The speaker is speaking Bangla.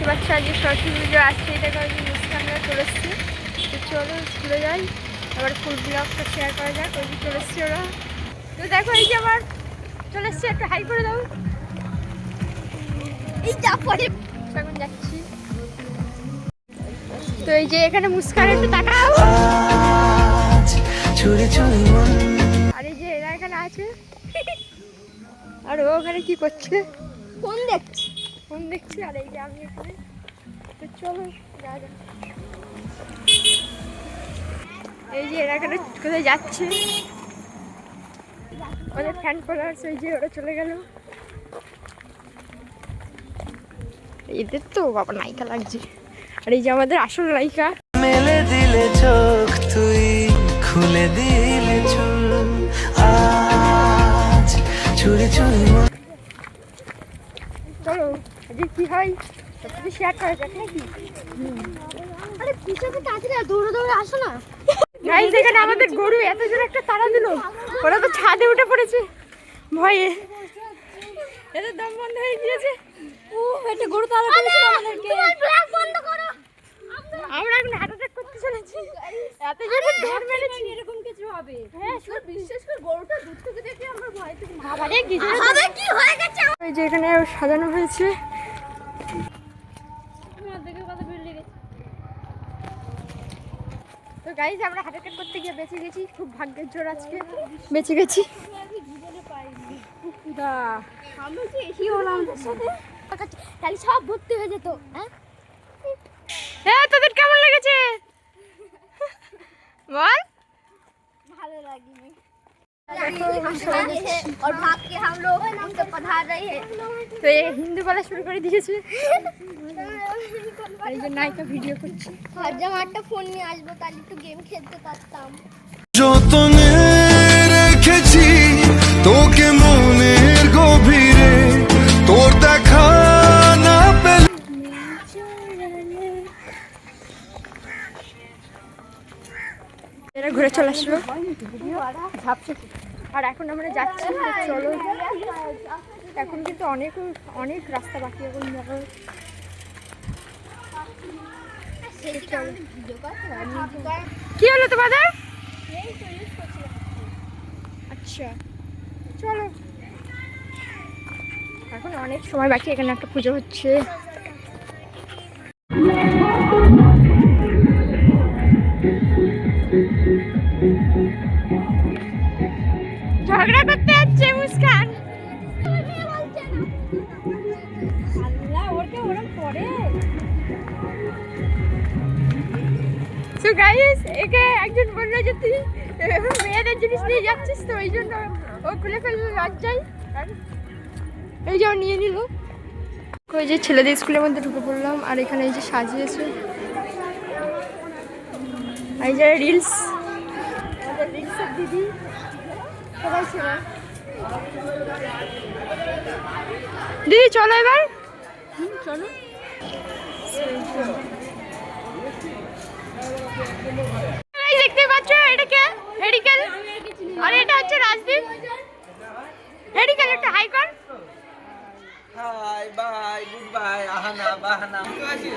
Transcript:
পাচ্ছ আজকে সরস্বতী পুজো আসছে, এটাকে আমি মুস্কানরা চলে এসছি। তো চলো ঘুরে যাই, আবার ফুল ব্লগটা শেয়ার করা যাক। ওই যে চলে এসছি ওরা। তো দেখো এই যে আবার চলে এসছি, একটু হাই করে দাও। এই যা পরে এখন যাচ্ছি। তো এই যে এখানে মুস্কান, একটু তাকাও। আর এই যে এরা এখানে আছে, আর ও ওখানে কি করছে? ফোন দেখছি। আর এই যে আমি এখানে। তো চলো যা যাক। এই যে এরা এখানে কোথায় যাচ্ছে, ওদের ফ্যান ফলোয়ার্স। এই যে ওরা চলে গেল। এদের তো বাবা নায়িকা লাগছে। আর এই যে আমাদের আসল নায়িকা। মেলে দিলে চোখ তুই, খুলে দিলে চুল, আজ চুরি চুরি। চলো আজকে কি হয় সবকিছু শেয়ার করা যাক নাকি? আরে পিছনে তাড়াতাড়ি দৌড়ে আসো না। গাইস এখানে আমাদের গরু এত জোরে একটা তাড়া দিল, ওরা তো ছাদে উঠে পড়েছে ভয়ে। এদের দম বন্ধ হয়ে গিয়েছে। ও একটা গরু তাড়া করেছিল আমাদেরকে। বন্ধ করো, আমরা এখন হার্ট অ্যাটাক করতে চলেছি। এত জোরে দৌড় মেরেছি, এরকম কিছু হবে। হ্যাঁ বিশেষ করে গরুটা দূর থেকে দেখে আমরা ভয় পেয়ে আরে কি জোরে কি হয়ে গেছে। এই যে এখানে সাজানো হয়েছে। তো গাইজ আমরা হার্ট অ্যাটাক করতে গিয়ে বেঁচে গেছি, খুব ভাগ্যের জোর আজকে বেঁচে গেছি। তাহলে সব ভর্তি হয়ে যেত। হ্যাঁ তোদের কেমন লেগেছে বল? ভালো লাগেনি। और भाग के हम लोग उनको पढ़ा रहे हैं। तो ये हिंदी বলা শুরু করে দিয়েছে। এই যে নায়িকা ভিডিও করছে। ভাবলাম একটা ফোন নিয়ে আসবো, তাহলে একটু গেম খেলতে পারতাম। যতনে রেখেছি তোকে মনের গভীরে, তোর দেখা না পেলে। এরা ঘুরে চলে আসলো ঝাপসে। আর এখন আমরা যাচ্ছি। চলো এখন কিন্তু অনেক অনেক রাস্তা বাকি এখন যাওয়ার। কি হলো তোমাদের? আচ্ছা চলো, এখন অনেক সময় বাকি। এখানে একটা পুজো হচ্ছে। ঝগড়া করতে যাচ্ছে মুস্কান। So guys, একে একজন বললো যে তুই মেয়েদের জিনিস নিয়ে যাচ্ছিস, তো ওই জন্য ও খুলে ফেললো লজ্জায়। এই যে ও নিয়ে নিল। ওই যে ছেলেদের স্কুলের মধ্যে ঢুকে পড়লাম। আর এখানে এই যে সাজিয়েছে, এই যে রিলস, রিলসের দিদি সবাই ছিল। দিদি চলো এবার। চলো দেখতে পাচ্ছ এটা কে? হেডিকেল। আর এটা হচ্ছে রাজদীপ। হেডিকেল একটা হাই কর। হাই বাই গুড বাই আহানা বাহানা কি আছে?